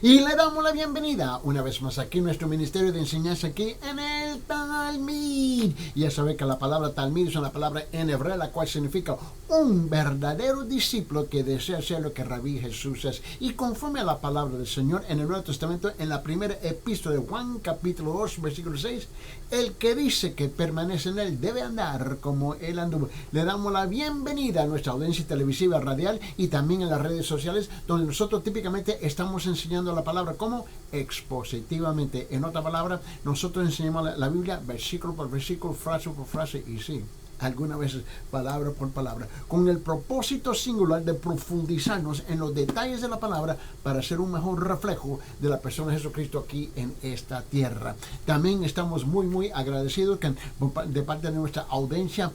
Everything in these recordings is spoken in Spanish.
Y le damos la bienvenida una vez más aquí en nuestro ministerio de enseñanza aquí en el Talmud. Y ya sabe que la palabra Talmud es una palabra en hebreo la cual significa un verdadero discípulo que desea ser lo que Rabí Jesús es. Y conforme a la palabra del Señor en el Nuevo Testamento, en la primera epístola de Juan capítulo 2 versículo 6, el que dice que permanece en él debe andar como él anduvo. Le damos la bienvenida a nuestra audiencia televisiva, radial y también en las redes sociales, donde nosotros típicamente estamos enseñando la palabra como expositivamente. En otra palabra, nosotros enseñamos la Biblia versículo por versículo, frase por frase, y sí, algunas veces palabra por palabra, con el propósito singular de profundizarnos en los detalles de la palabra para ser un mejor reflejo de la persona de Jesucristo aquí en esta tierra. También estamos muy agradecidos de parte de nuestra audiencia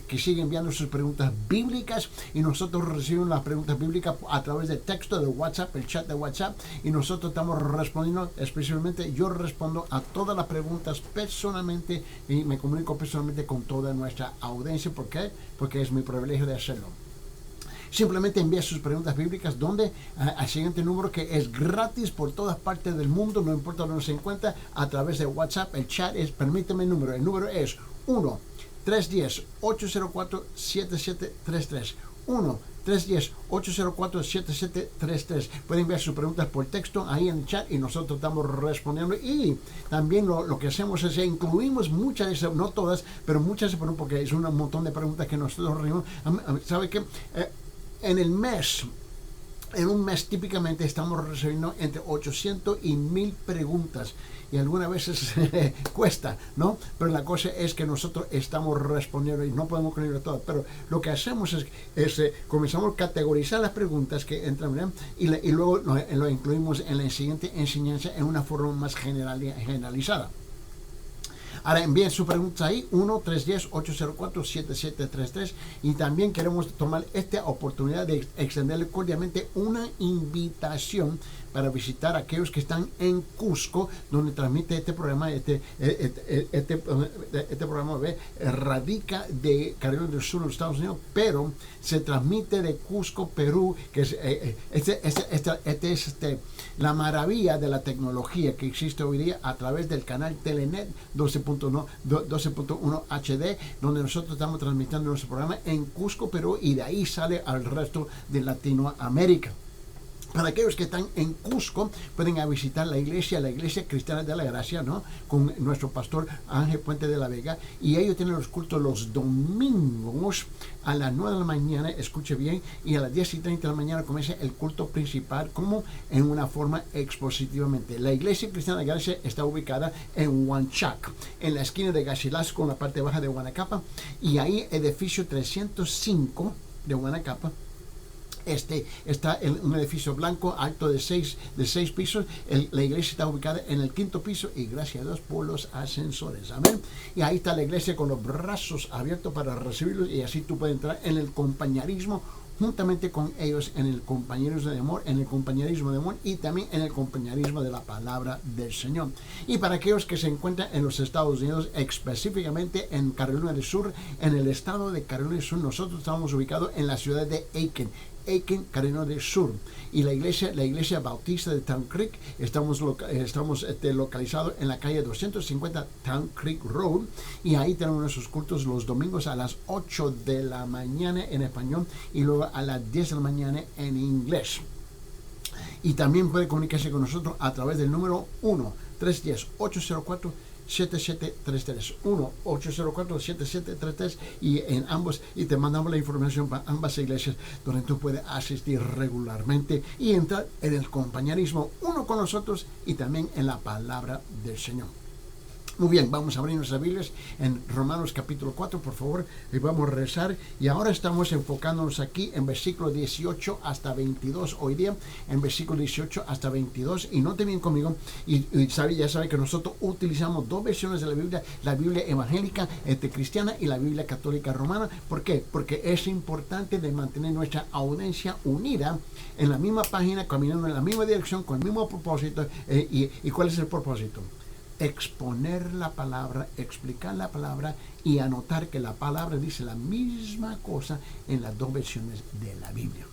que sigue enviando sus preguntas bíblicas, y nosotros recibimos las preguntas bíblicas a través de texto de WhatsApp, el chat de WhatsApp, y nosotros estamos respondiendo. Especialmente yo respondo a todas las preguntas personalmente y me comunico personalmente con toda nuestra audiencia. ¿Por qué? Porque es mi privilegio de hacerlo. Simplemente envía sus preguntas bíblicas donde al siguiente número, que es gratis por todas partes del mundo, no importa dónde se encuentra, a través de WhatsApp. El chat es, permíteme el número es 1-310-804-7733. 1-310-804-7733. Pueden enviar sus preguntas por texto ahí en el chat y nosotros estamos respondiendo. Y también lo que hacemos es que incluimos muchas de esas, no todas, pero muchas, porque es un montón de preguntas que nosotros recibimos. ¿Sabe qué? En un mes típicamente estamos recibiendo entre 800 y 1000 preguntas, y algunas veces cuesta, ¿no? Pero la cosa es que nosotros estamos respondiendo y no podemos creer todas, pero lo que hacemos es comenzamos a categorizar las preguntas que entran, ¿verdad? Y luego lo incluimos en la siguiente enseñanza en una forma más generalizada. Ahora envíen sus preguntas ahí, 1-310-804-7733. Y también queremos tomar esta oportunidad de extenderle cordialmente una invitación para visitar a aquellos que están en Cusco, donde transmite este programa. Este programa radica de Carolina del Sur, en los Estados Unidos, pero se transmite de Cusco, Perú, que es la maravilla de la tecnología que existe hoy día a través del canal Telenet 12.1 HD, donde nosotros estamos transmitiendo nuestro programa en Cusco, Perú, y de ahí sale al resto de Latinoamérica. Para aquellos que están en Cusco, pueden visitar la iglesia Cristiana de la Gracia, ¿no? Con nuestro pastor Ángel Puente de la Vega, y ellos tienen los cultos los domingos a las 9 de la mañana, escuche bien, y a las 10:30 de la mañana comienza el culto principal, como en una forma expositivamente. La iglesia Cristiana de la Gracia está ubicada en Huanchac, en la esquina de Garcilaso con la parte baja de Guanacapa, y ahí edificio 305 de Guanacapa. Está en un edificio blanco alto de seis pisos. La iglesia está ubicada en el 5º piso, y gracias a Dios por los ascensores. Amén. Y ahí está la iglesia con los brazos abiertos para recibirlos, y así tú puedes entrar en el compañerismo juntamente con ellos, en el compañerismo de amor, y también en el compañerismo de la palabra del Señor. Y para aquellos que se encuentran en los Estados Unidos, específicamente en Carolina del Sur, en el estado de Carolina del Sur, nosotros estamos ubicados en la ciudad de Aiken, Carolina del Sur, y la iglesia bautista de Town Creek. Estamos localizados en la calle 250 Town Creek Road, y ahí tenemos nuestros cultos los domingos a las 8 de la mañana en español, y luego a las 10 de la mañana en inglés. Y también puede comunicarse con nosotros a través del número 1-310-804-7733, 1-804-7733, y en ambos, y te mandamos la información para ambas iglesias, donde tú puedes asistir regularmente y entrar en el compañerismo uno con nosotros y también en la palabra del Señor. Muy bien, vamos a abrir nuestras Biblias en Romanos capítulo 4, por favor, y vamos a rezar. Y ahora estamos enfocándonos aquí en versículo 18 hasta 22, hoy día, en versículo 18 hasta 22, y note bien conmigo, ya sabe que nosotros utilizamos dos versiones de la Biblia evangélica, cristiana, y la Biblia católica romana. ¿Por qué? Porque es importante de mantener nuestra audiencia unida en la misma página, caminando en la misma dirección, con el mismo propósito. ¿Y cuál es el propósito? Exponer la palabra, explicar la palabra y anotar que la palabra dice la misma cosa en las dos versiones de la Biblia.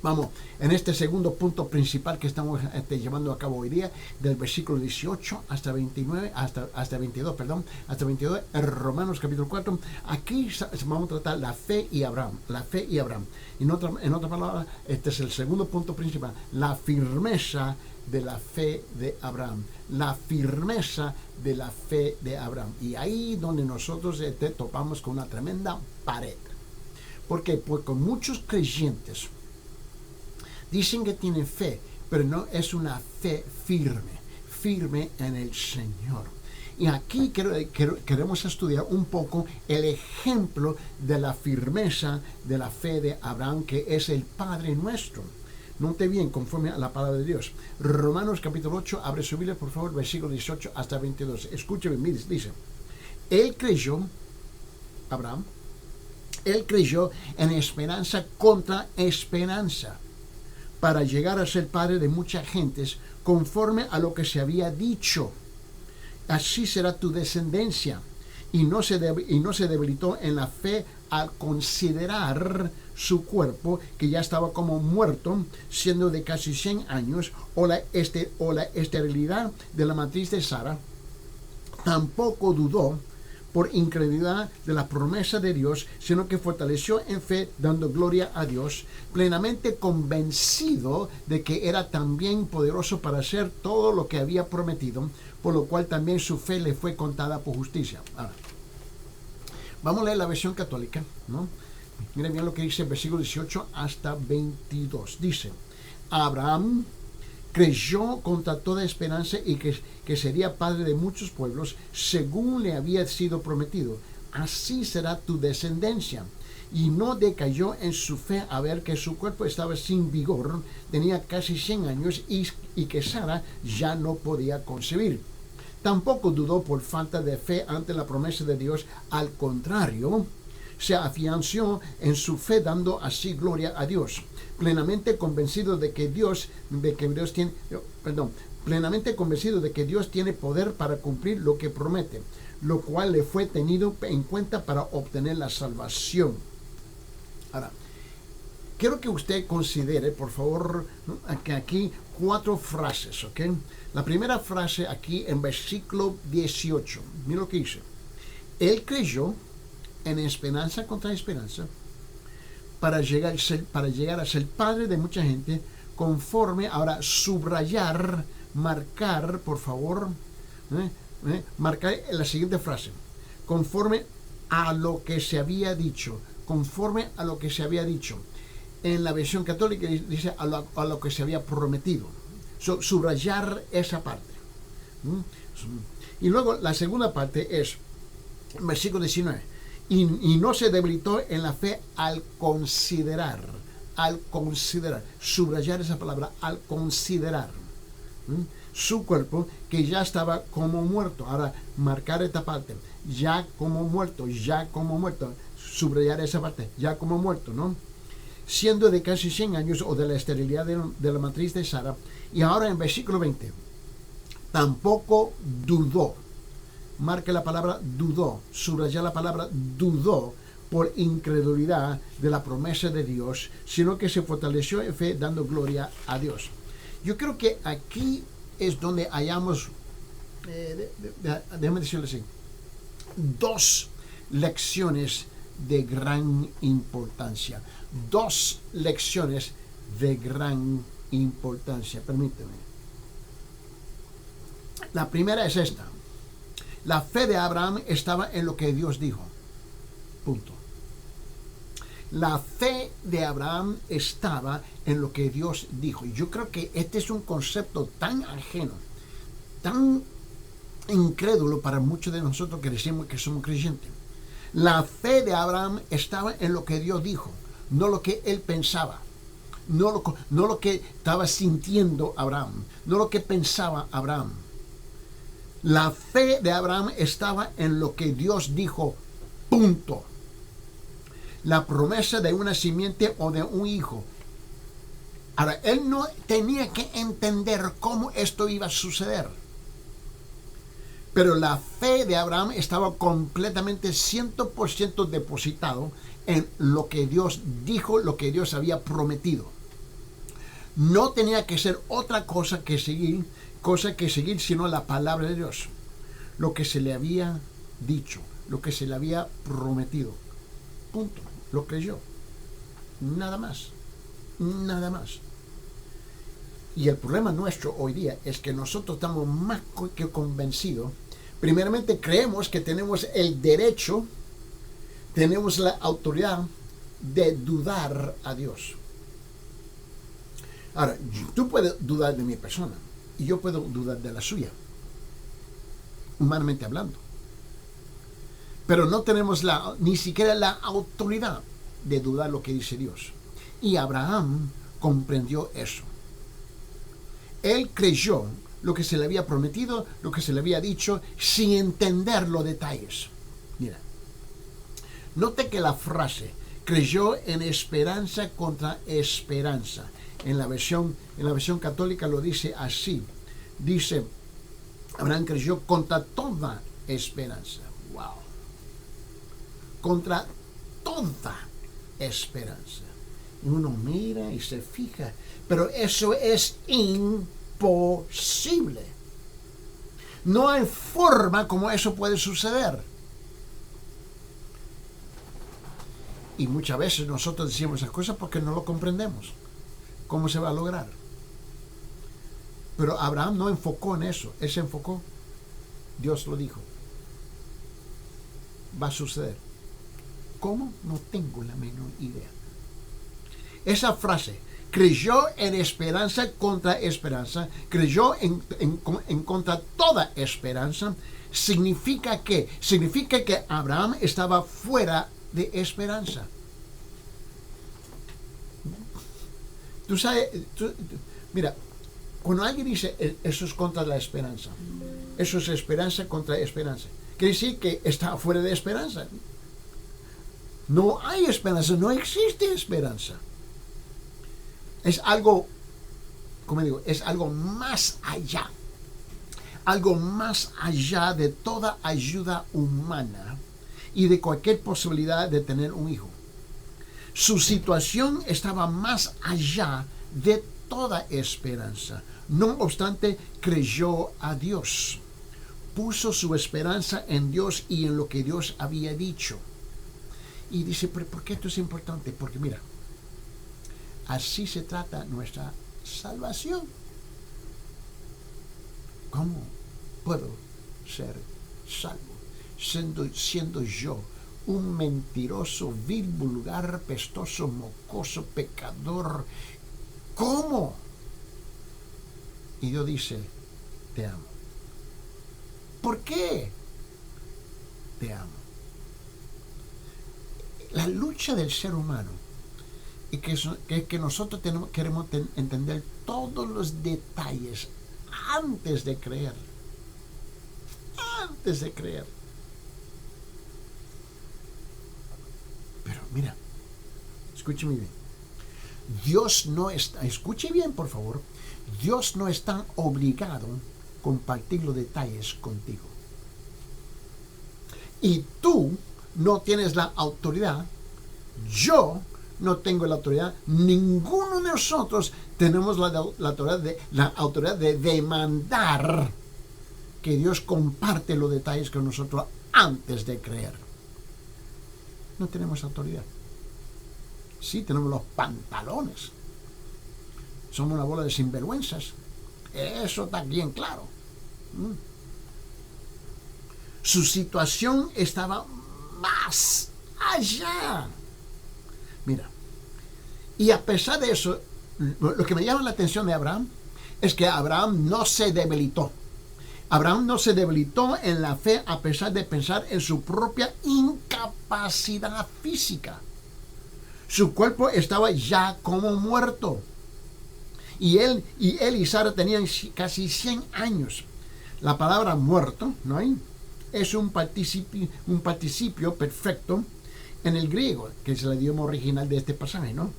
Vamos, en este segundo punto principal que estamos llevando a cabo hoy día, del versículo 18 hasta 29, hasta 22, perdón, hasta 22, en Romanos capítulo 4, aquí vamos a tratar la fe y Abraham, la fe y Abraham. En otra palabra, este es el segundo punto principal, la firmeza de la fe de Abraham, la firmeza de la fe de Abraham. Y ahí donde nosotros topamos con una tremenda pared. ¿Por qué? Porque muchos creyentes dicen que tienen fe, pero no es una fe firme en el Señor. Y aquí queremos estudiar un poco el ejemplo de la firmeza de la fe de Abraham, que es el Padre nuestro. Note bien, conforme a la palabra de Dios. Romanos capítulo 8, abre su Biblia, por favor, versículo 18 hasta 22. Escúcheme, mire, dice, él creyó, Abraham, él creyó en esperanza contra esperanza, para llegar a ser padre de muchas gentes, conforme a lo que se había dicho. Así será tu descendencia. Y no se debilitó en la fe al considerar su cuerpo, que ya estaba como muerto, siendo de casi 100 años, o la esterilidad de la matriz de Sara. Tampoco dudó por incredulidad de la promesa de Dios, sino que fortaleció en fe, dando gloria a Dios, plenamente convencido de que era también poderoso para hacer todo lo que había prometido, por lo cual también su fe le fue contada por justicia. Ahora, vamos a leer la versión católica, ¿no? Miren bien lo que dice el versículo 18 hasta 22. Dice, Abraham creyó contra toda esperanza y que sería padre de muchos pueblos, según le había sido prometido. Así será tu descendencia. Y no decayó en su fe a ver que su cuerpo estaba sin vigor, tenía casi 100 años y que Sara ya no podía concebir. Tampoco dudó por falta de fe ante la promesa de Dios. Al contrario, se afianzó en su fe, dando así gloria a Dios, plenamente convencido de que Dios tiene poder para cumplir lo que promete, lo cual le fue tenido en cuenta para obtener la salvación. Ahora, quiero que usted considere, por favor, que aquí 4 frases, ¿ok? La primera frase aquí en versículo 18, mira lo que dice. Él creyó en esperanza contra esperanza, para llegar a ser padre de mucha gente, conforme, ahora subrayar, marcar, por favor, marcar la siguiente frase, conforme a lo que se había dicho, conforme a lo que se había dicho. En la versión católica dice a lo que se había prometido. Subrayar esa parte. Y luego la segunda parte es, versículo 19, y no se debilitó en la fe al considerar, subrayar esa palabra, al considerar su cuerpo, que ya estaba como muerto. Ahora, marcar esta parte, ya como muerto, subrayar esa parte, ya como muerto, ¿no? Siendo de casi 100 años, o de la esterilidad de la matriz de Sara. Y ahora en versículo 20, tampoco dudó. Marque la palabra dudó, subraya la palabra dudó por incredulidad de la promesa de Dios, sino que se fortaleció en fe, dando gloria a Dios. Yo creo que aquí es donde hallamos, déjame decirlo así, 2 lecciones de gran importancia. 2 lecciones de gran importancia. Permíteme. La primera es esta. La fe de Abraham estaba en lo que Dios dijo. Punto. La fe de Abraham estaba en lo que Dios dijo. Y yo creo que este es un concepto tan ajeno, tan incrédulo para muchos de nosotros que decimos que somos creyentes. La fe de Abraham estaba en lo que Dios dijo, no lo que él pensaba, no lo que estaba sintiendo Abraham, no lo que pensaba Abraham. La fe de Abraham estaba en lo que Dios dijo, punto. La promesa de una simiente o de un hijo. Ahora, él no tenía que entender cómo esto iba a suceder. Pero la fe de Abraham estaba completamente 100% depositado en lo que Dios dijo, lo que Dios había prometido. No tenía que ser otra cosa que seguir, sino la palabra de Dios. Lo que se le había dicho, lo que se le había prometido. Punto. Lo creyó. Nada más. Nada más. Y el problema nuestro hoy día es que nosotros estamos más que convencidos. Primeramente creemos que tenemos el derecho, tenemos la autoridad de dudar a Dios. Ahora, tú puedes dudar de mi persona y yo puedo dudar de la suya, humanamente hablando. Pero no tenemos ni siquiera la autoridad de dudar lo que dice Dios. Y Abraham comprendió eso. Él creyó lo que se le había prometido, lo que se le había dicho, sin entender los detalles. Mira, note que la frase creyó en esperanza contra esperanza. En la versión católica lo dice así. Dice, Abraham creyó contra toda esperanza. Wow. Contra toda esperanza. Y uno mira y se fija, pero eso es imposible. No hay forma como eso puede suceder. Y muchas veces nosotros decimos esas cosas porque no lo comprendemos. ¿Cómo se va a lograr? Pero Abraham no enfocó en eso. Él se enfocó. Dios lo dijo. Va a suceder. ¿Cómo? No tengo la menor idea. Esa frase, creyó en esperanza contra esperanza, creyó en contra toda esperanza, significa que Abraham estaba fuera de esperanza. Tú sabes, mira, cuando alguien dice eso es contra la esperanza, eso es esperanza contra esperanza, quiere decir que está fuera de esperanza. No hay esperanza, no existe esperanza. Es algo, como digo, es algo más allá de toda ayuda humana y de cualquier posibilidad de tener un hijo. Su situación estaba más allá de toda esperanza. No obstante, creyó a Dios. Puso su esperanza en Dios y en lo que Dios había dicho. Y dice, ¿pero por qué esto es importante? Porque mira, así se trata nuestra salvación. ¿Cómo puedo ser salvo siendo yo un mentiroso, vil, vulgar, pestoso, mocoso, pecador? ¿Cómo? Y Dios dice, te amo. ¿Por qué? Te amo. La lucha del ser humano y que nosotros queremos entender todos los detalles antes de creer. Antes de creer. Pero mira, escúcheme bien. Dios no está, escuche bien por favor, Dios no está obligado a compartir los detalles contigo. Y tú no tienes la autoridad, yo no tengo la autoridad, ninguno de nosotros tenemos la autoridad de demandar que Dios comparte los detalles con nosotros antes de creer. No tenemos autoridad. Sí, tenemos los pantalones. Somos una bola de sinvergüenzas. Eso está bien claro. Su situación estaba más allá. Mira, y a pesar de eso, lo que me llama la atención de Abraham es que Abraham no se debilitó. Abraham no se debilitó en la fe a pesar de pensar en su propia incapacidad física. Su cuerpo estaba ya como muerto. Y él y Sara tenían casi 100 años. La palabra muerto, ¿no hay? Es un participio perfecto en el griego, que es el idioma original de este pasaje, ¿no?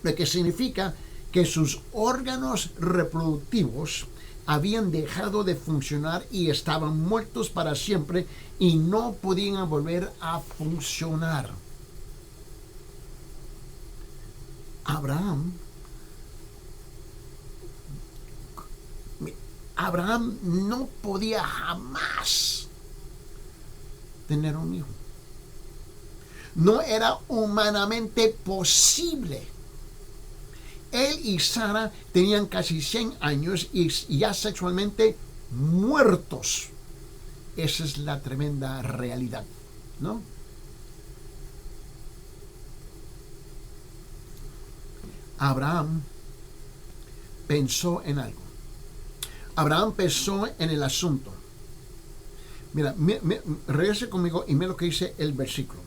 Lo que significa que sus órganos reproductivos habían dejado de funcionar y estaban muertos para siempre y no podían volver a funcionar. Abraham no podía jamás tener un hijo. No era humanamente posible. Él y Sara tenían casi 100 años y ya sexualmente muertos. Esa es la tremenda realidad, ¿no? Abraham pensó en algo. Abraham pensó en el asunto. Mira, regrese conmigo y mira lo que dice el versículo.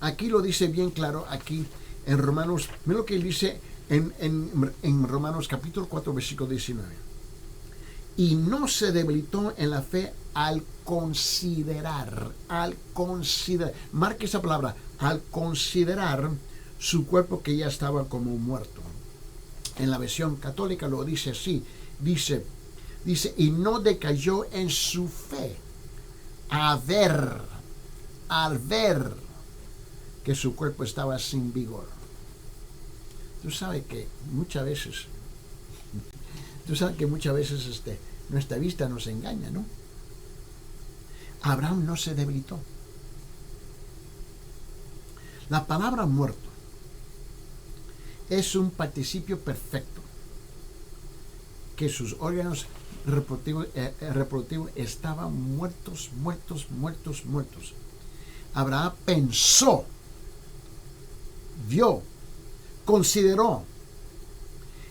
Aquí lo dice bien claro, aquí en Romanos, mira lo que dice en Romanos capítulo 4, versículo 19. Y no se debilitó en la fe al considerar, marque esa palabra, al considerar su cuerpo que ya estaba como muerto. En la versión católica lo dice así, dice, y no decayó en su fe al ver que su cuerpo estaba sin vigor. Tú sabes que muchas veces nuestra vista nos engaña, ¿no? Abraham no se debilitó. La palabra muerto es un participio perfecto, que sus órganos reproductivos estaban muertos. Abraham pensó, vio, consideró.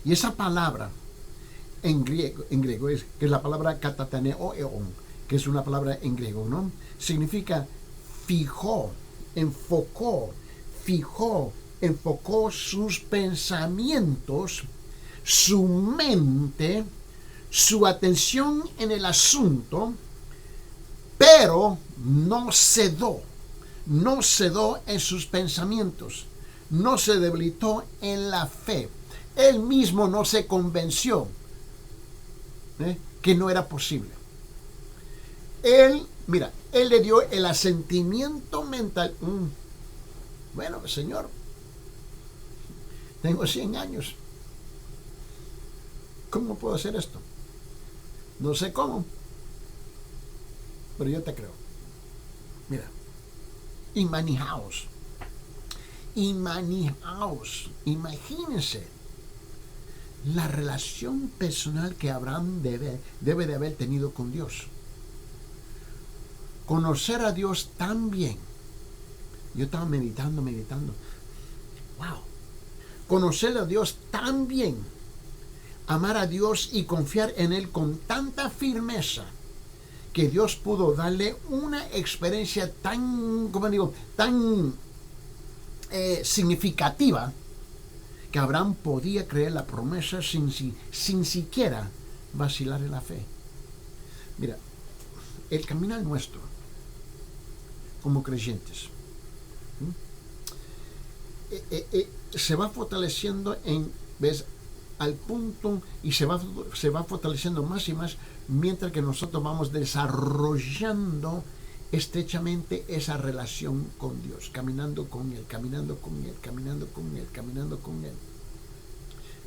Y esa palabra en griego es la palabra katataneo eon, que es una palabra en griego, ¿no? Significa fijó, enfocó sus pensamientos, su mente, su atención en el asunto, pero no cedó en sus pensamientos, no se debilitó en la fe. Él mismo no se convenció que no era posible. Él le dio el asentimiento mental. Bueno, Señor, tengo 100 años. ¿Cómo puedo hacer esto? No sé cómo, pero yo te creo. Mira, imaginaos, imagínense la relación personal que Abraham debe de haber tenido con Dios. Conocer a Dios tan bien. Yo estaba meditando. Wow. Conocer a Dios tan bien. Amar a Dios y confiar en Él con tanta firmeza que Dios pudo darle una experiencia tan significativa, que Abraham podía creer la promesa sin siquiera vacilar en la fe. Mira, el caminar nuestro como creyentes se va fortaleciendo al punto, y se va fortaleciendo más y más mientras que nosotros vamos desarrollando estrechamente esa relación con Dios, caminando con Él.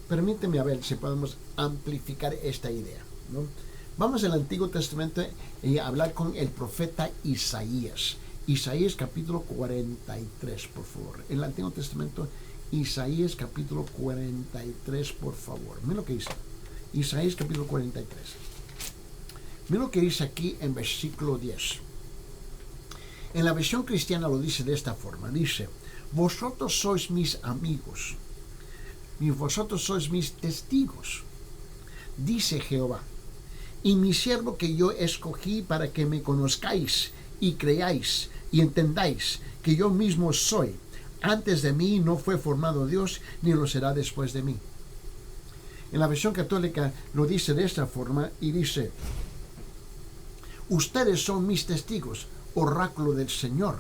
Permíteme a ver si podemos amplificar esta idea, ¿no? Vamos al Antiguo Testamento y hablar con el profeta Isaías. Isaías capítulo 43, por favor. El Antiguo Testamento, Isaías capítulo 43, por favor. Mira lo que dice. Isaías capítulo 43. Mira lo que dice aquí en versículo 10. En la versión cristiana lo dice de esta forma. Dice, vosotros sois mis amigos y vosotros sois mis testigos, dice Jehová, y mi siervo que yo escogí para que me conozcáis y creáis y entendáis que yo mismo soy. Antes de mí no fue formado Dios, ni lo será después de mí. En la versión católica lo dice de esta forma y dice, ustedes son mis testigos, oráculo del Señor,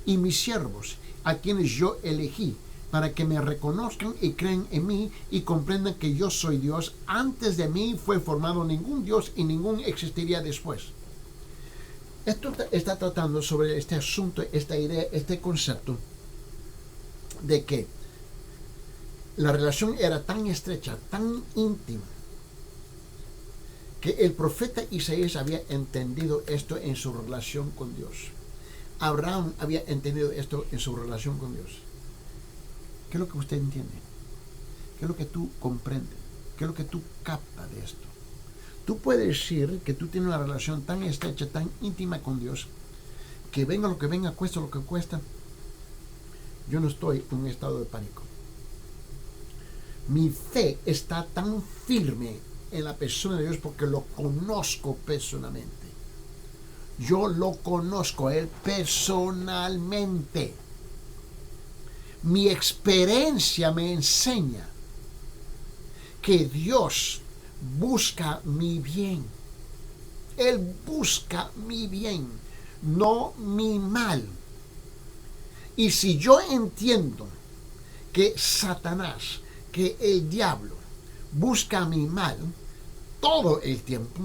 y mis siervos, a quienes yo elegí, para que me reconozcan y crean en mí y comprendan que yo soy Dios. Antes de mí fue formado ningún Dios y ningún existiría después. Esto está tratando sobre este asunto, esta idea, este concepto de que la relación era tan estrecha, tan íntima, que el profeta Isaías había entendido esto en su relación con Dios. Abraham había entendido esto en su relación con Dios. ¿Qué es lo que usted entiende? ¿Qué es lo que tú comprendes? ¿Qué es lo que tú captas de esto? Tú puedes decir que tú tienes una relación tan estrecha, tan íntima con Dios, que venga lo que venga, cuesta lo que cuesta. Yo no estoy en un estado de pánico. Mi fe está tan firme en la persona de Dios porque lo conozco personalmente. Yo lo conozco a Él personalmente. Mi experiencia me enseña que Dios busca mi bien. Él busca mi bien, no mi mal. Y si yo entiendo que Satanás, que el diablo busca mi mal todo el tiempo,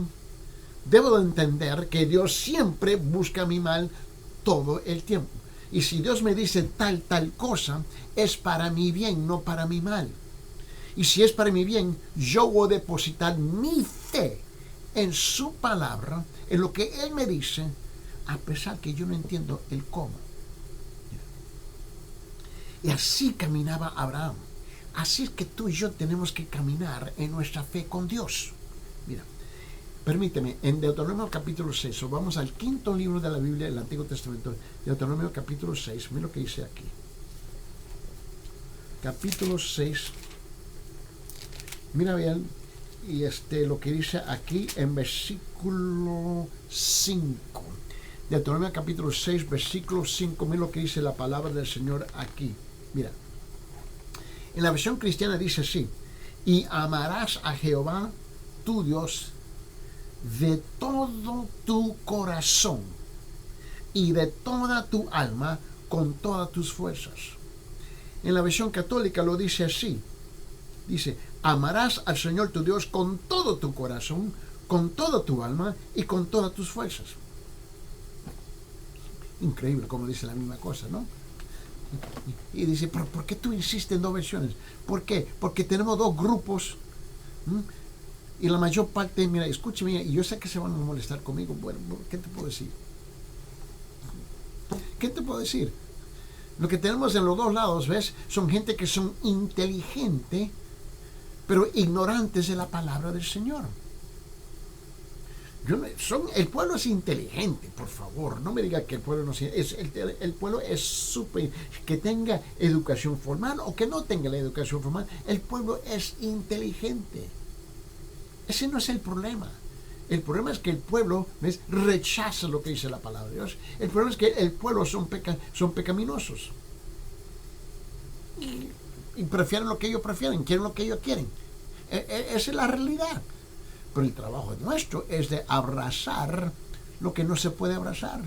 debo de entender que Dios siempre busca mi mal todo el tiempo. Y si Dios me dice tal cosa, es para mi bien, no para mi mal. Y si es para mi bien, yo voy a depositar mi fe en su palabra, en lo que Él me dice, a pesar que yo no entiendo el cómo. Y así caminaba Abraham. Así es que tú y yo tenemos que caminar en nuestra fe con Dios. Mira, permíteme, en Deuteronomio capítulo 6, o vamos al quinto libro de la Biblia del Antiguo Testamento, Deuteronomio capítulo 6, mira lo que dice aquí. Capítulo 6, mira bien, y lo que dice aquí en versículo 5. Deuteronomio capítulo 6, versículo 5, mira lo que dice la palabra del Señor aquí. Mira, en la versión cristiana dice así: y amarás a Jehová tu Dios de todo tu corazón y de toda tu alma, con todas tus fuerzas. En la versión católica lo dice así: dice, amarás al Señor tu Dios con todo tu corazón, con toda tu alma y con todas tus fuerzas. Increíble como dice la misma cosa, ¿no? Y dice, ¿pero por qué tú insistes en dos versiones? ¿Por qué? Porque tenemos dos grupos. Y la mayor parte, mira, escúcheme, y yo sé que se van a molestar conmigo. Bueno, ¿qué te puedo decir? ¿Qué te puedo decir? Lo que tenemos en los dos lados, ¿ves? Son gente que son inteligentes, pero ignorantes de la palabra del Señor. El pueblo es inteligente, por favor. No me diga que el pueblo no es. El pueblo es súper. Que tenga educación formal o que no tenga la educación formal, el pueblo es inteligente. Ese no es el problema. El problema es que el pueblo, ¿ves?, rechaza lo que dice la palabra de Dios. El problema es que el pueblo son pecaminosos. Y prefieren lo que ellos prefieren, quieren lo que ellos quieren. Esa es la realidad. Pero el trabajo nuestro es de abrazar lo que no se puede abrazar.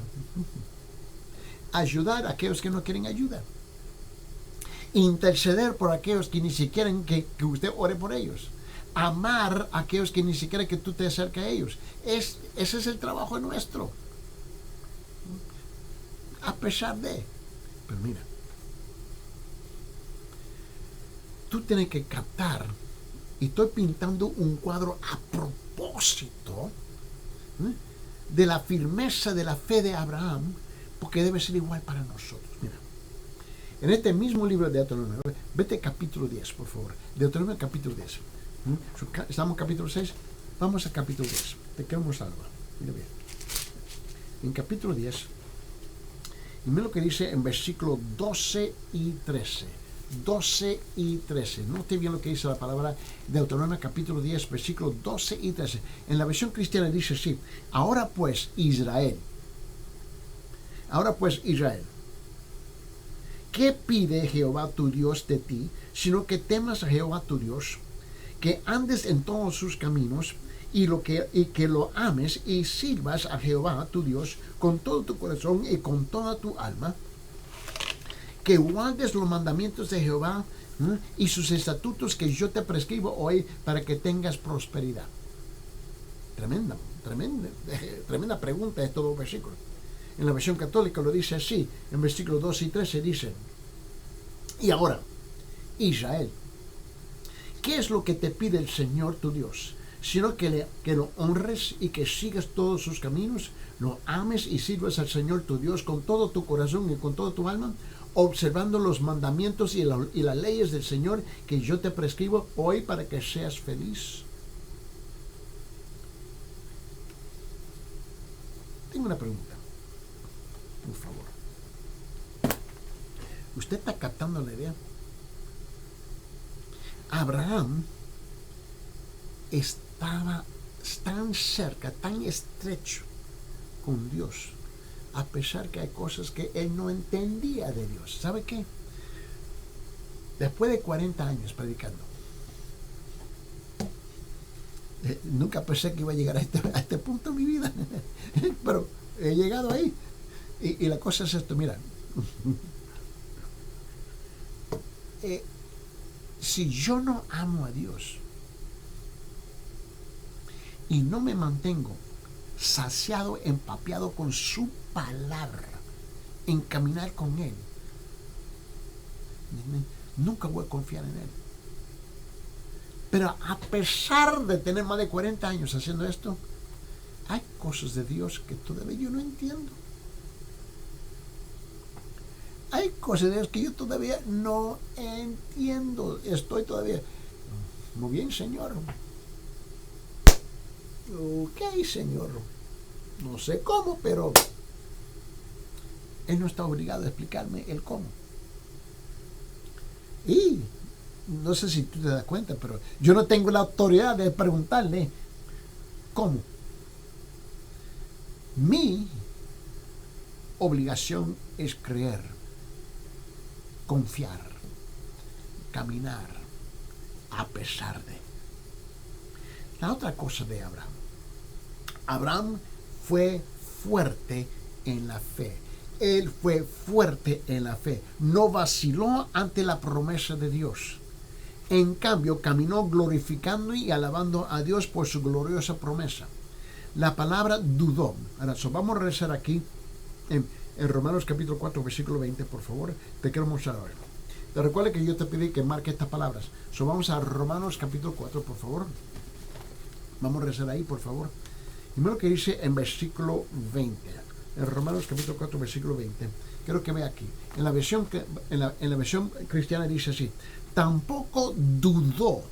Ayudar a aquellos que no quieren ayuda. Interceder por aquellos que ni siquiera quieren que usted ore por ellos. Amar a aquellos que ni siquiera que tú te acerques a ellos. Ese es el trabajo nuestro. A pesar de. Pero mira, tú tienes que captar. Y estoy pintando un cuadro a propósito de la firmeza de la fe de Abraham, porque debe ser igual para nosotros. Mira, en este mismo libro de Deuteronomio, vete capítulo 10, por favor. Deuteronomio capítulo 10. Estamos en capítulo 6, vamos a capítulo 10. Te queremos algo. Mira bien. En capítulo 10, y mira lo que dice en versículos 12 y 13. 12 y 13. Note bien lo que dice la palabra Deuteronomio capítulo 10, versículos 12 y 13. En la versión cristiana dice así: ahora pues Israel, ¿qué pide Jehová tu Dios de ti, sino que temas a Jehová tu Dios, que andes en todos sus caminos, y que lo ames y sirvas a Jehová tu Dios con todo tu corazón y con toda tu alma, que guardes los mandamientos de Jehová y sus estatutos que yo te prescribo hoy, para que tengas prosperidad? Tremenda pregunta estos dos versículos. En la versión católica lo dice así, en versículos 12 y 13 dice: y ahora, Israel, ¿qué es lo que te pide el Señor tu Dios, sino que lo honres y que sigas todos sus caminos, lo ames y sirvas al Señor tu Dios con todo tu corazón y con toda tu alma, observando los mandamientos y las leyes del Señor que yo te prescribo hoy para que seas feliz. Tengo una pregunta, por favor. ¿Usted está captando la idea? Abraham estaba tan cerca, tan estrecho con Dios, a pesar que hay cosas que él no entendía de Dios. ¿Sabe qué? Después de 40 años predicando, nunca pensé que iba a llegar a este punto en mi vida, pero he llegado ahí. Y la cosa es esto, mira. Si yo no amo a Dios y no me mantengo saciado, empapeado con su palabra, en caminar con Él, nunca voy a confiar en Él. Pero a pesar de tener más de 40 años haciendo esto, hay cosas de Dios que todavía yo no entiendo. Hay cosas de Dios que yo todavía no entiendo. Estoy todavía, muy bien, Señor. Ok, Señor. No sé cómo, pero Él no está obligado a explicarme el cómo. Y no sé si tú te das cuenta, pero yo no tengo la autoridad de preguntarle cómo. Mi obligación es creer, confiar, caminar a pesar de. La otra cosa de Abraham. Abraham fue fuerte en la fe. Él fue fuerte en la fe. No vaciló ante la promesa de Dios. En cambio, caminó glorificando y alabando a Dios por su gloriosa promesa. La palabra dudó. Ahora, vamos a regresar aquí en Romanos capítulo 4, versículo 20, por favor. Te quiero mostrar ahora. Te recuerda que yo te pedí que marque estas palabras. Vamos a Romanos capítulo 4, por favor. Vamos a regresar ahí, por favor. Y mira lo que dice en versículo 20. En Romanos capítulo 4, versículo 20. Quiero que vea aquí. En la versión cristiana dice así: tampoco dudó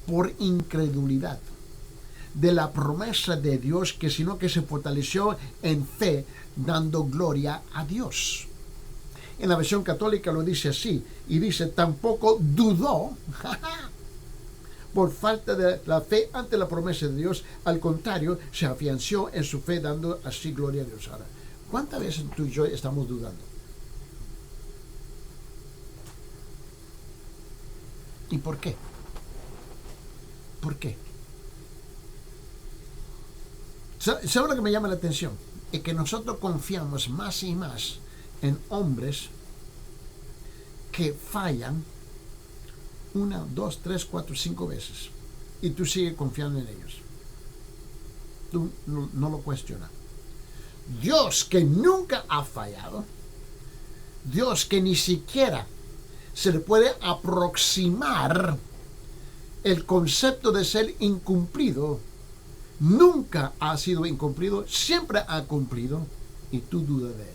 por incredulidad de la promesa de Dios, sino que se fortaleció en fe, dando gloria a Dios. En la versión católica lo dice así, y dice: tampoco dudó por falta de la fe ante la promesa de Dios. Al contrario, se afianzó en su fe, dando así gloria a Dios. Ahora, ¿cuántas veces tú y yo estamos dudando? ¿Y por qué? ¿Por qué? ¿Sabe lo que me llama la atención? Es que nosotros confiamos más y más en hombres que fallan 1, 2, 3, 4, 5 veces, y tú sigues confiando en ellos. Tú no lo cuestionas. Dios, que nunca ha fallado, Dios que ni siquiera se le puede aproximar el concepto de ser incumplido, nunca ha sido incumplido, siempre ha cumplido, y tú dudas de Él.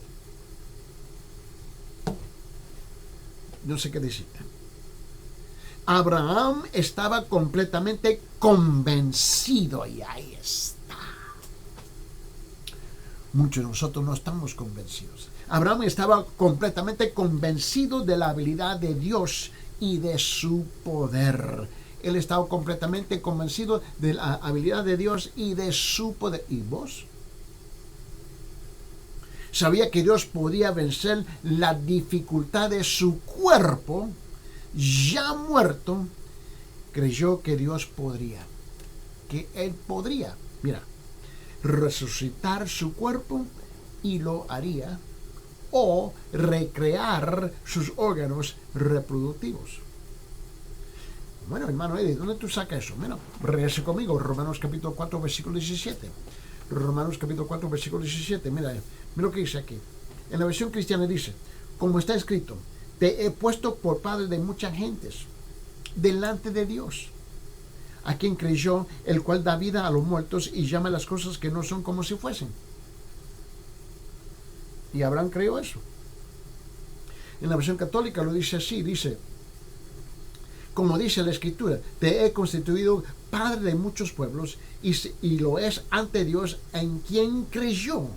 No sé qué decirte. Abraham estaba completamente convencido, y ahí está. Muchos de nosotros no estamos convencidos. Abraham estaba completamente convencido de la habilidad de Dios y de su poder. Él estaba completamente convencido de la habilidad de Dios y de su poder. ¿Y vos? Sabía que Dios podía vencer la dificultad de su cuerpo ya muerto. Creyó que Dios podría, que Él podría, resucitar su cuerpo, y lo haría, o recrear sus órganos reproductivos. Bueno, hermano Eddie, ¿dónde tú sacas eso? Bueno, regrese conmigo, Romanos capítulo 4, versículo 17. Romanos capítulo 4, versículo 17. Mira lo que dice aquí. En la versión cristiana dice: como está escrito, te he puesto por padre de muchas gentes delante de Dios, a quien creyó, el cual da vida a los muertos y llama las cosas que no son como si fuesen. Y Abraham creyó eso. En la versión católica lo dice así, dice, como dice la Escritura, te he constituido padre de muchos pueblos y lo es ante Dios en quien creyó,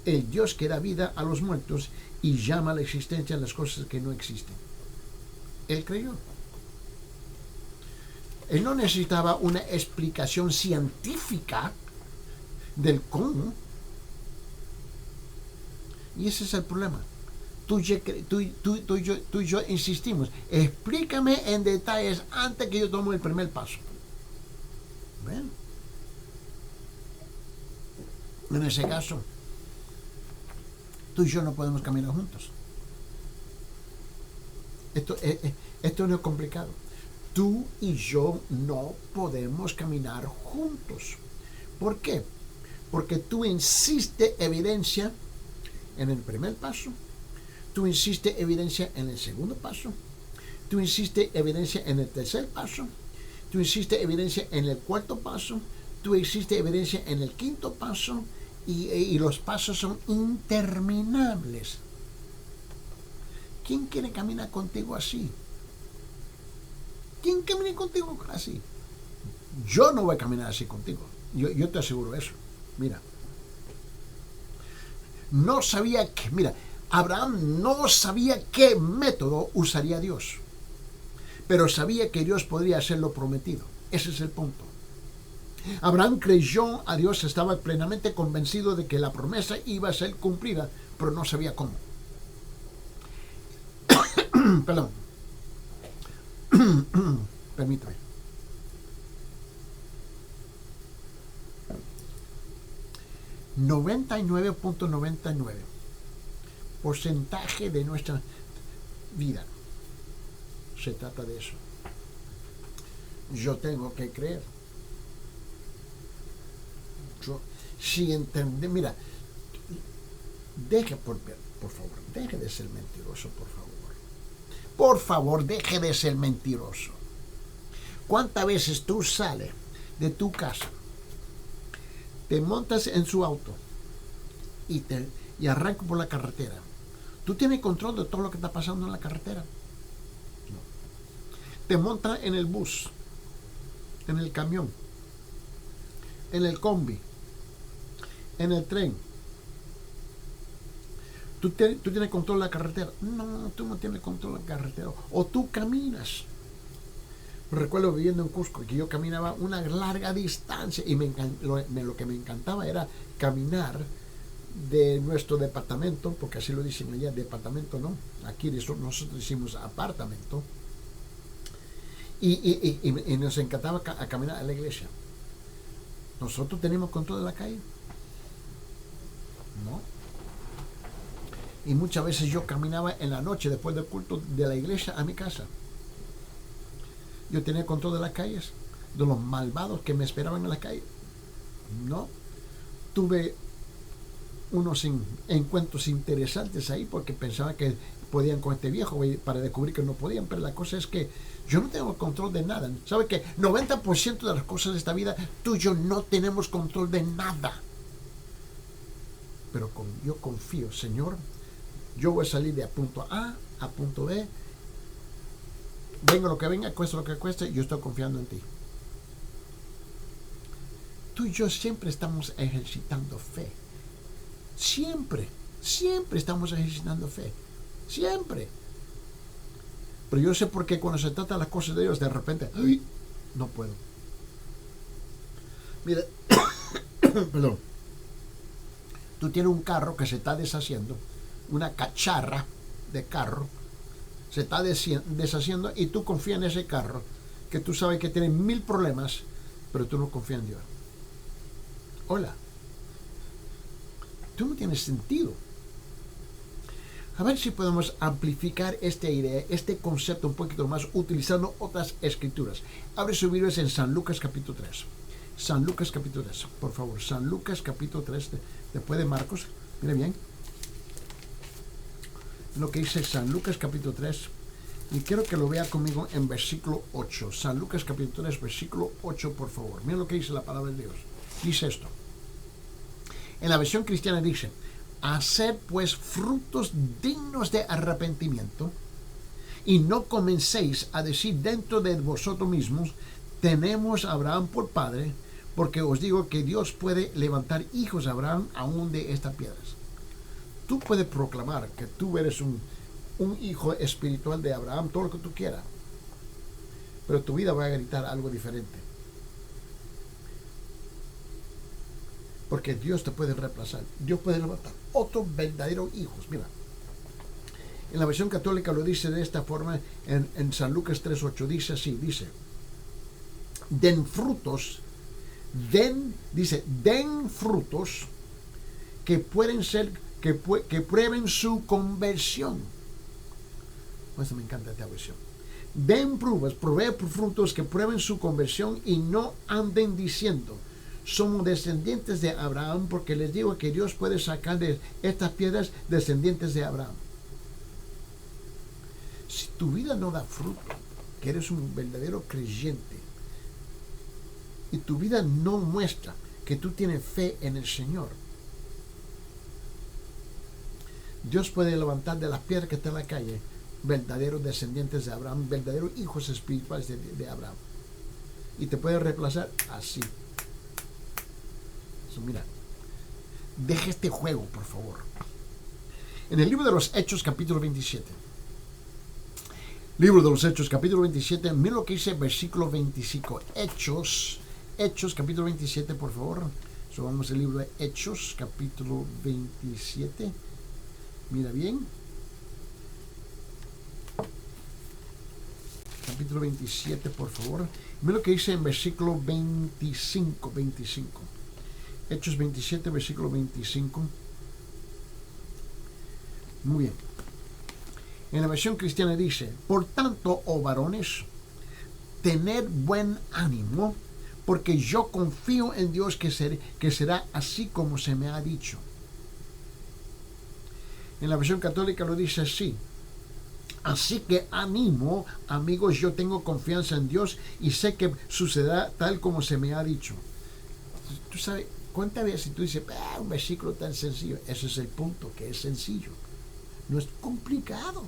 el Dios que da vida a los muertos y llama a la existencia las cosas que no existen. Él creyó. Él no necesitaba una explicación científica del cómo. Y ese es el problema. Tú y yo insistimos. Explícame en detalles antes que yo tome el primer paso. Bueno. En ese caso, tú y yo no podemos caminar juntos. Esto no es complicado. Tú y yo no podemos caminar juntos. ¿Por qué? Porque tú insistes evidencia en el primer paso, tú insistes evidencia en el segundo paso, tú insistes evidencia en el tercer paso, tú insistes evidencia en el cuarto paso, tú insistes evidencia en el quinto paso, y los pasos son interminables. ¿Quién quiere caminar contigo así? ¿Quién camina contigo así? Yo no voy a caminar así contigo. Yo te aseguro eso. Mira. Abraham no sabía qué método usaría Dios. Pero sabía que Dios podría hacer lo prometido. Ese es el punto. Abraham creyó a Dios, estaba plenamente convencido de que la promesa iba a ser cumplida, pero no sabía cómo. Perdón. Permítame. % de nuestra vida se trata de eso. Yo tengo que creer. Si entendé, mira, por favor, deje de ser mentiroso, por favor. Por favor, deje de ser mentiroso. ¿Cuántas veces tú sales de tu casa, te montas en su auto y arrancas por la carretera? ¿Tú tienes control de todo lo que está pasando en la carretera? No. Te montas en el bus, en el camión, en el combi, en el tren. ¿Tú tienes control de la carretera? No, tú no tienes control de la carretera. O tú caminas. Recuerdo viviendo en Cusco que yo caminaba una larga distancia y lo que me encantaba era caminar de nuestro departamento, porque así lo dicen allá, departamento no, aquí nosotros decimos apartamento, y nos encantaba caminar a la iglesia. ¿Nosotros tenemos control de la calle? No. Y muchas veces yo caminaba en la noche después del culto de la iglesia a mi casa. Yo tenía control de las calles, de los malvados que me esperaban en la calle. No. Tuve unos encuentros interesantes ahí porque pensaba que podían con este viejo para descubrir que no podían, pero la cosa es que yo no tengo control de nada. ¿Sabe que 90% de las cosas de esta vida tú y yo no tenemos control de nada? Pero yo confío, Señor, yo voy a salir de punto A a punto B, venga lo que venga, cueste lo que cueste, yo estoy confiando en ti. Tú y yo siempre estamos ejercitando fe. Siempre estamos ejercitando fe. Siempre. Pero yo sé por qué cuando se trata de las cosas de Dios, de repente, ¡ay! No puedo. Mira, perdón. Tú tienes un carro que se está deshaciendo, una cacharra de carro, se está deshaciendo y tú confías en ese carro, que tú sabes que tiene 1000 problemas, pero tú no confías en Dios. Hola. Tú no tienes sentido. A ver si podemos amplificar esta idea, este concepto un poquito más utilizando otras escrituras. Abre su Biblia en San Lucas capítulo 3. San Lucas capítulo 3, por favor. San Lucas capítulo 3, después de Marcos. Mire bien lo que dice San Lucas capítulo 3 Y quiero que lo vea conmigo en versículo 8. San Lucas capítulo 3, versículo 8, por favor. Mira lo que dice la palabra de Dios. Dice esto. En la versión cristiana dice: haced pues frutos dignos de arrepentimiento, y no comencéis a decir dentro de vosotros mismos: tenemos a Abraham por padre, porque os digo que Dios puede levantar hijos a Abraham aún de estas piedras. Tú puedes proclamar que tú eres un hijo espiritual de Abraham, todo lo que tú quieras, pero tu vida va a gritar algo diferente, porque Dios te puede reemplazar. Dios puede levantar otros verdaderos hijos. Mira, en la versión católica lo dice de esta forma, en San Lucas 3:8 dice así, dice: den frutos, den frutos que pueden ser, que prueben su conversión. Eso me encanta esta versión. Den pruebas, provee frutos que prueben su conversión, y no anden diciendo: somos descendientes de Abraham, porque les digo que Dios puede sacar de estas piedras descendientes de Abraham. Si tu vida no da fruto, que eres un verdadero creyente, y tu vida no muestra que tú tienes fe en el Señor, Dios puede levantar de las piedras que están en la calle verdaderos descendientes de Abraham, verdaderos hijos espirituales de Abraham, y te puede reemplazar así. Mira, deja este juego, por favor. En el libro de los Hechos, capítulo 27. Libro de los Hechos, capítulo 27. Mira lo que dice versículo 25. Hechos, capítulo 27, por favor. Vamos al libro de Hechos, capítulo 27. Mira bien. Capítulo 27, por favor. Mira lo que dice en versículo 25. Hechos 27, versículo 25. Muy bien. En la versión cristiana dice: por tanto, oh varones, tened buen ánimo, porque yo confío en Dios que será así como se me ha dicho. En la versión católica lo dice así: así que ánimo, amigos, yo tengo confianza en Dios y sé que sucederá tal como se me ha dicho. Tú sabes, ¿cuántas veces tú dices, un versículo tan sencillo? Ese es el punto, que es sencillo. No es complicado.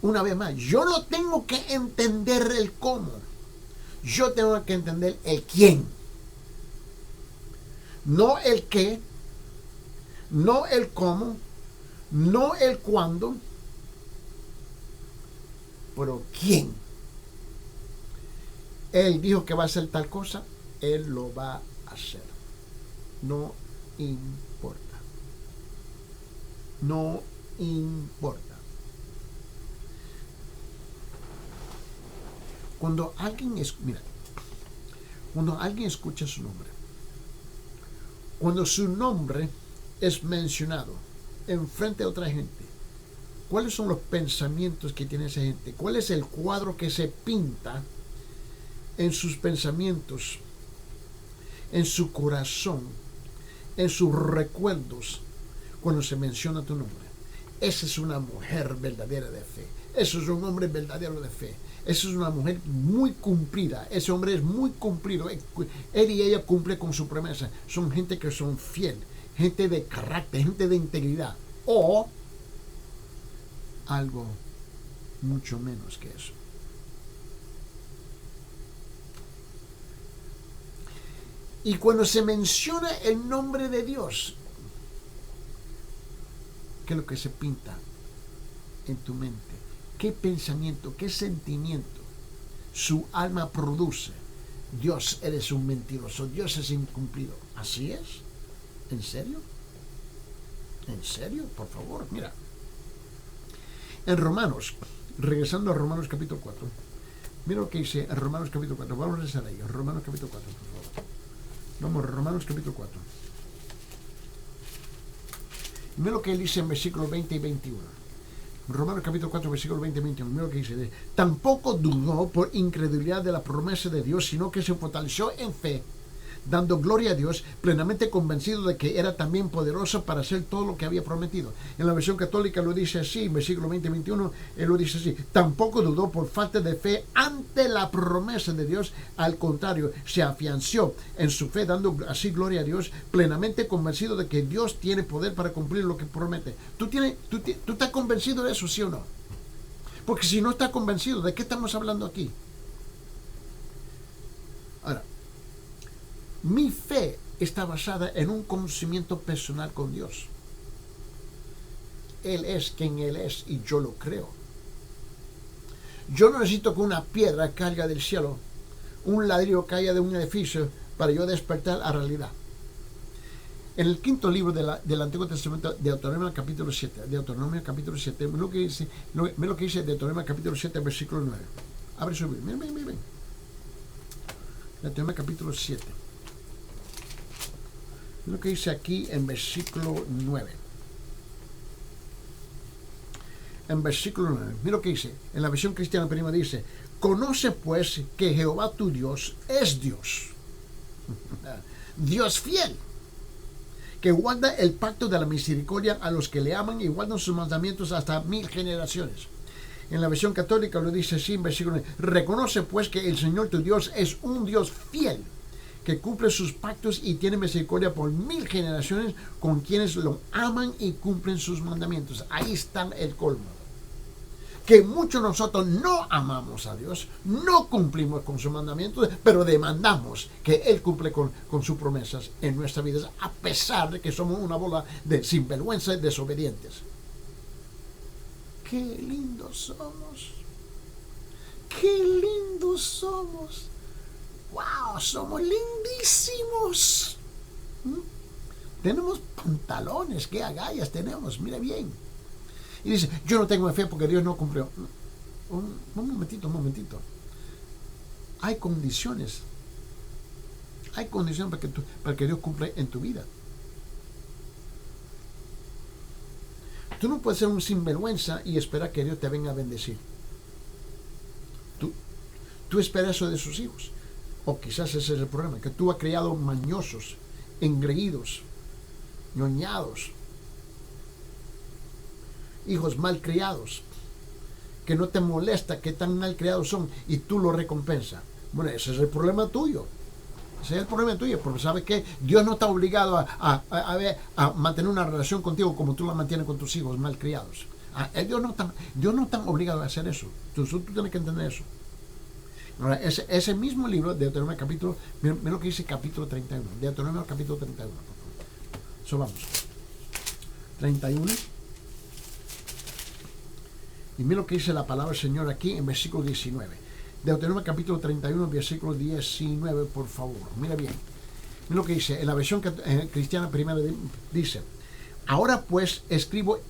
Una vez más, yo no tengo que entender el cómo. Yo tengo que entender el quién. No el qué, no el cómo, no el cuándo, pero quién. Él dijo que va a hacer tal cosa, Él lo va a hacer. No importa. No importa. Cuando alguien escucha su nombre, cuando su nombre es mencionado en frente a otra gente, ¿cuáles son los pensamientos que tiene esa gente? ¿Cuál es el cuadro que se pinta en sus pensamientos, en su corazón, en sus recuerdos cuando se menciona tu nombre? Esa es una mujer verdadera de fe. Eso es un hombre verdadero de fe. Esa es una mujer muy cumplida. Ese hombre es muy cumplido. Él y ella cumplen con su promesa. Son gente que son fiel, gente de carácter, gente de integridad. O algo mucho menos que eso. Y cuando se menciona el nombre de Dios, ¿qué es lo que se pinta en tu mente? ¿Qué pensamiento, qué sentimiento su alma produce? Dios, eres un mentiroso. Dios es incumplido. ¿Así es? ¿En serio? ¿En serio? Por favor, mira. En Romanos, regresando a Romanos capítulo 4, mira lo que dice en Romanos capítulo 4. Vamos a regresar ahí, Romanos capítulo 4, por favor. Vamos, Romanos capítulo 4. Mira lo que él dice en versículos 20 y 21. Romanos capítulo 4, versículo 20 y 21. Mira lo que dice. Tampoco dudó por incredulidad de la promesa de Dios, sino que se fortaleció en fe, dando gloria a Dios, plenamente convencido de que era también poderoso para hacer todo lo que había prometido. En la versión católica lo dice así, en versículo 20 y 21, él lo dice así: tampoco dudó por falta de fe ante la promesa de Dios, al contrario, se afianzó en su fe, dando así gloria a Dios, plenamente convencido de que Dios tiene poder para cumplir lo que promete. ¿Tú estás convencido de eso, sí o no? Porque si no estás convencido, ¿de qué estamos hablando aquí? Ahora, mi fe está basada en un conocimiento personal con Dios. Él es quien Él es y yo lo creo. Yo no necesito que una piedra caiga del cielo, un ladrillo caiga de un edificio para yo despertar a realidad. En el quinto libro del Antiguo Testamento, Deuteronomio capítulo 7, ve lo que dice Deuteronomio capítulo 7, versículo 9. Abre su Biblia, ven. Deuteronomio capítulo 7. Ve lo que dice aquí en versículo 9. En versículo 9, mira lo que dice, en la versión cristiana prima dice: conoce pues que Jehová tu Dios es Dios, Dios fiel, que guarda el pacto de la misericordia a los que le aman y guardan sus mandamientos hasta 1000 generaciones. En la versión católica lo dice así en versículo 9: reconoce pues que el Señor tu Dios es un Dios fiel, que cumple sus pactos y tiene misericordia por 1000 generaciones con quienes lo aman y cumplen sus mandamientos. Ahí está el colmo. Que muchos de nosotros no amamos a Dios, no cumplimos con sus mandamientos, pero demandamos que Él cumple con sus promesas en nuestras vidas, a pesar de que somos una bola de sinvergüenza y desobedientes. ¡Qué lindos somos! ¡Qué lindos somos! ¡Wow! ¡Somos lindísimos! Tenemos pantalones, qué agallas tenemos, mira bien. Y dice: yo no tengo fe porque Dios no cumplió. Un momentito. Hay condiciones para que Dios cumpla en tu vida. Tú no puedes ser un sinvergüenza y esperar que Dios te venga a bendecir. Tú esperas eso de sus hijos. O quizás ese es el problema, que tú has criado mañosos, engreídos, ñoñados, hijos mal criados, que no te molesta que tan mal criados son y tú lo recompensas. Bueno, ese es el problema tuyo. Ese es el problema tuyo, porque ¿sabes qué? Dios no está obligado a mantener una relación contigo como tú la mantienes con tus hijos mal criados. Dios no está obligado a hacer eso. Tú tienes que entender eso. Ahora, ese mismo libro, Deuteronomio capítulo, mira lo que dice capítulo 31. Deuteronomio capítulo 31. Eso vamos. 31. Y mira lo que dice la palabra del Señor aquí en versículo 19. Deuteronomio capítulo 31, versículo 19, por favor. Mira bien. Mira lo que dice. En la versión cristiana primera dice: ahora pues escribo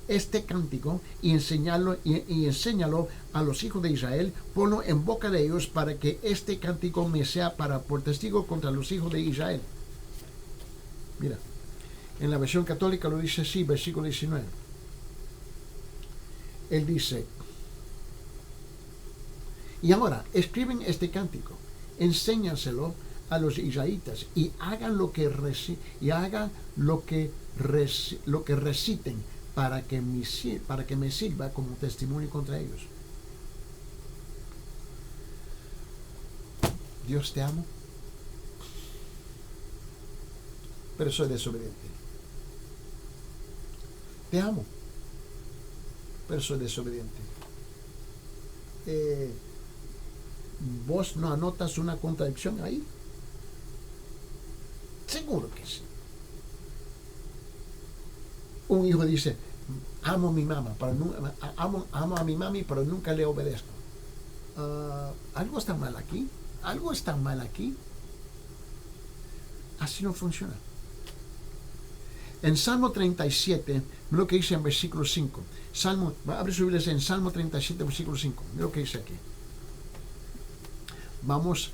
este cántico y enséñalo a los hijos de Israel, ponlo en boca de ellos para que este cántico me sea por testigo contra los hijos de Israel. Mira. En la versión católica lo dice así, versículo 19. Él dice: y ahora escriben este cántico, enséñanselo a los israelitas y hagan lo que reciten para que me sirva como testimonio contra ellos. Dios, te amo, pero soy desobediente. Te amo, pero soy desobediente. ¿Vos no anotas una contradicción ahí? Seguro que sí. Un hijo dice: amo a mi mamá, amo a mi mami, pero nunca le obedezco. ¿Algo está mal aquí? ¿Algo está mal aquí? Así no funciona. En Salmo 37, mira lo que dice en versículo 5. Abre su Biblia en Salmo 37, versículo 5. Mira lo que dice aquí. Vamos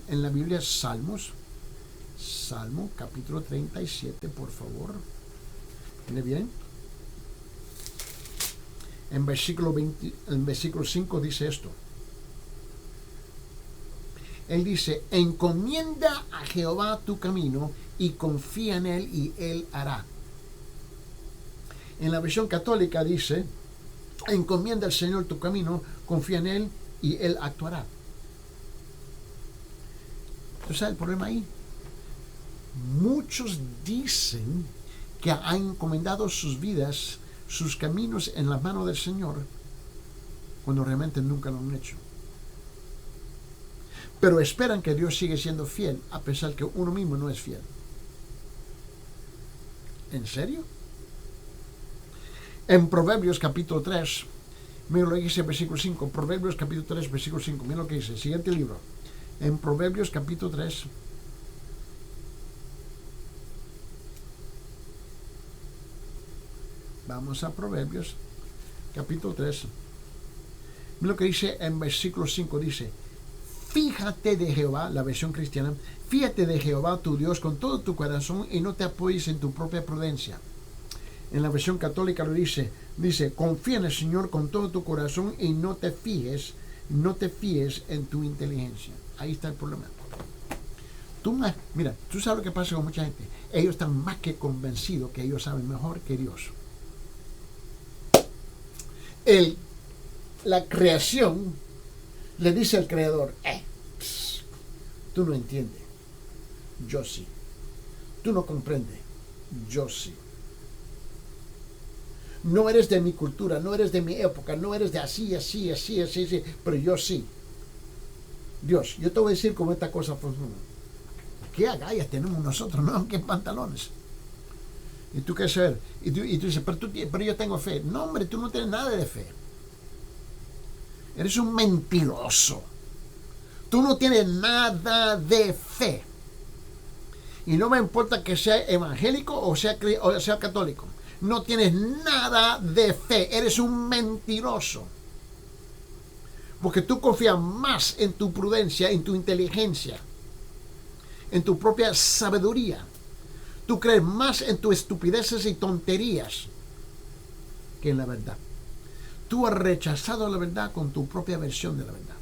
en la Biblia, Salmo capítulo 37, por favor. Mire bien. En versículo 5 dice esto: Él dice, encomienda a Jehová tu camino y confía en Él y Él hará. En la versión católica dice, encomienda al Señor tu camino, confía en Él y Él actuará. ¿Tú sabes el problema ahí? Muchos dicen que han encomendado sus vidas, sus caminos en las manos del Señor, cuando realmente nunca lo han hecho. Pero esperan que Dios siga siendo fiel, a pesar que uno mismo no es fiel. ¿En serio? En Proverbios capítulo 3, mira lo que dice versículo 5, Proverbios capítulo 3, versículo 5, mira lo que dice, siguiente libro. En Proverbios capítulo 3, vamos a Proverbios capítulo 3, mira lo que dice en versículo 5, dice, fíjate de Jehová, la versión cristiana, fíjate de Jehová tu Dios con todo tu corazón y no te apoyes en tu propia prudencia. En la versión católica lo dice, confía en el Señor con todo tu corazón y no te fíes en tu inteligencia. Ahí está el problema. Mira, tú sabes lo que pasa con mucha gente. Ellos están más que convencidos que ellos saben mejor que Dios. La creación le dice al creador, tú no entiendes, yo sí. Tú no comprendes, yo sí. No eres de mi cultura, no eres de mi época, no eres de así, pero yo sí. Dios, yo te voy a decir cómo esta cosa funciona. ¿Qué agallas tenemos nosotros? No, ¿qué pantalones? Y tú qué saber. Y tú dices, pero yo tengo fe. No, hombre, tú no tienes nada de fe. Eres un mentiroso. Tú no tienes nada de fe. Y no me importa que sea evangélico o sea católico. No tienes nada de fe. Eres un mentiroso. Porque tú confías más en tu prudencia, en tu inteligencia, en tu propia sabiduría. Tú crees más en tus estupideces y tonterías que en la verdad. Tú has rechazado la verdad con tu propia versión de la verdad.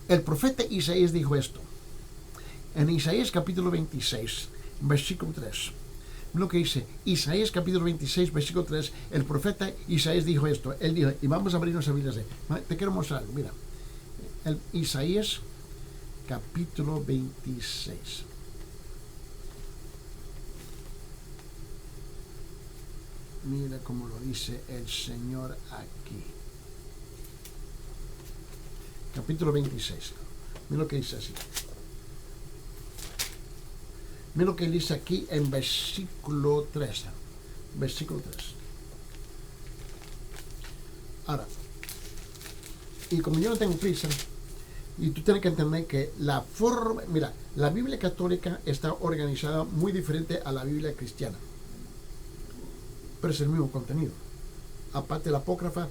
El profeta Isaías dijo esto. En Isaías capítulo 26, versículo 3. Lo que dice Isaías capítulo 26, versículo 3, el profeta Isaías dijo esto. Él dijo, y vamos a abrirnos a Biblia. Te quiero mostrar algo, mira. Isaías capítulo 26. Mira cómo lo dice el Señor aquí. Capítulo 26. Mira lo que dice así. Mira lo que dice aquí en versículo 3. Versículo 3. Ahora, y como yo no tengo prisa, y tú tienes que entender que la Biblia católica está organizada muy diferente a la Biblia cristiana. Pero es el mismo contenido. Aparte de la apócrifa,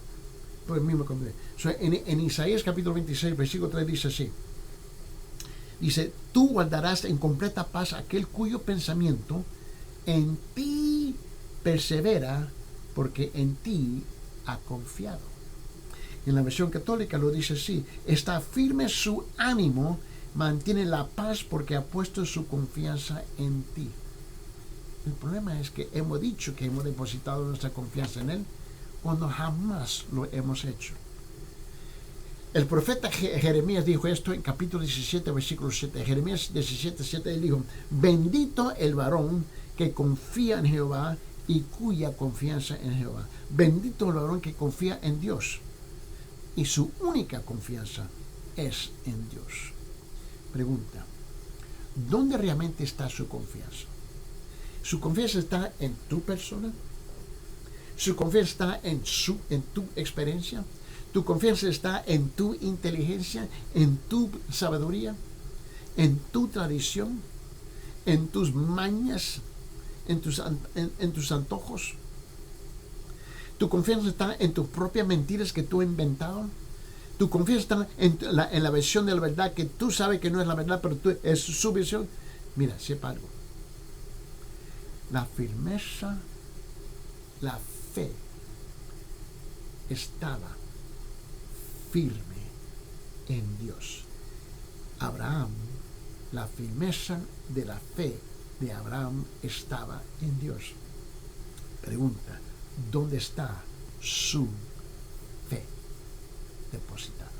pues el mismo contenido. En Isaías capítulo 26, versículo 3 dice así. Dice, tú guardarás en completa paz aquel cuyo pensamiento en ti persevera, porque en ti ha confiado. En la versión católica lo dice así, está firme su ánimo, mantiene la paz porque ha puesto su confianza en ti. El problema es que hemos dicho que hemos depositado nuestra confianza en Él cuando jamás lo hemos hecho. El profeta Jeremías dijo esto en capítulo 17, versículo 7. Jeremías 17, 7, él dijo, bendito el varón que confía en Jehová y cuya confianza en Jehová. Bendito el varón que confía en Dios y su única confianza es en Dios. Pregunta, ¿dónde realmente está su confianza? ¿Su confianza está en tu persona? ¿Su confianza está en tu experiencia? ¿Tu confianza está en tu inteligencia, en tu sabiduría, en tu tradición, en tus mañas, en tus antojos? ¿Tu confianza está en tus propias mentiras que tú has inventado? ¿Tu confianza está en la versión de la verdad que tú sabes que no es la verdad, pero es su visión? Mira, sepa algo. La firmeza, la fe estaba firme en Dios. Abraham, la firmeza de la fe de Abraham estaba en Dios. Pregunta, ¿dónde está su fe depositada?